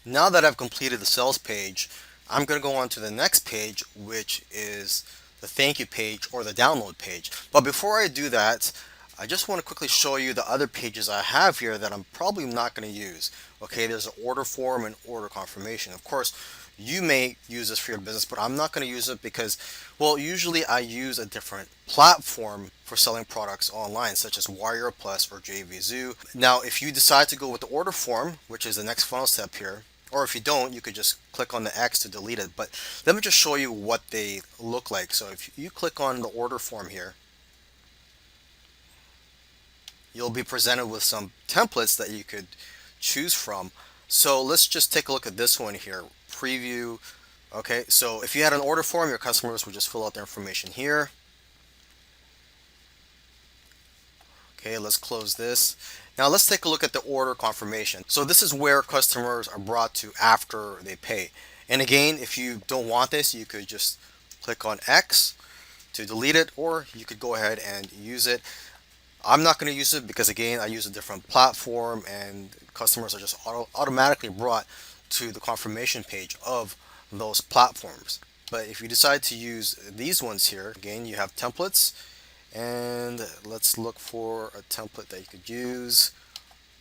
Now that I've completed the sales page, I'm going to go on to the next page, which is the thank you page or the download page. But before I do that, I just want to quickly show you the other pages I have here that I'm probably not going to use. Okay, there's an order form and order confirmation. Of course, you may use this for your business, but I'm not going to use it because, well, usually I use a different platform for selling products online, such as Warrior Plus or JVZoo. Now, if you decide to go with the order form, which is the next funnel step here, or if you don't, you could just click on the X to delete it. But let me just show you what they look like. So if you click on the order form here, you'll be presented with some templates that you could choose from. So let's just take a look at this one here, preview. Okay, so if you had an order form, your customers would just fill out their information here. Okay, let's close this. Now let's take a look at the order confirmation. So this is where customers are brought to after they pay. And again, if you don't want this, you could just click on X to delete it, or you could go ahead and use it. I'm not going to use it because again, I use a different platform and customers are just automatically brought to the confirmation page of those platforms. But if you decide to use these ones here, again, you have templates, and let's look for a template that you could use.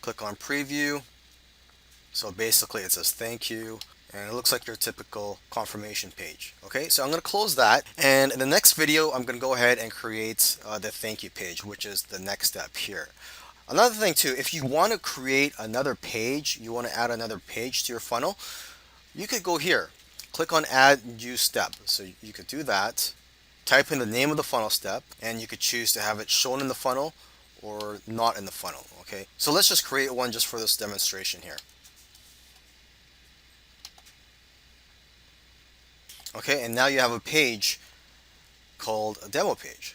Click on preview. So basically it says thank you, and it looks like your typical confirmation page. Okay, so I'm going to close that, and in the next video I'm going to go ahead and create the thank you page, which is the next step here. Another thing too, if you want to create another page, you want to add another page to your funnel, you could go here, click on add new step. So you could do that, type in the name of the funnel step, and you could choose to have it shown in the funnel or not in the funnel. Okay, so let's just create one just for this demonstration here. Okay, and now you have a page called a demo page.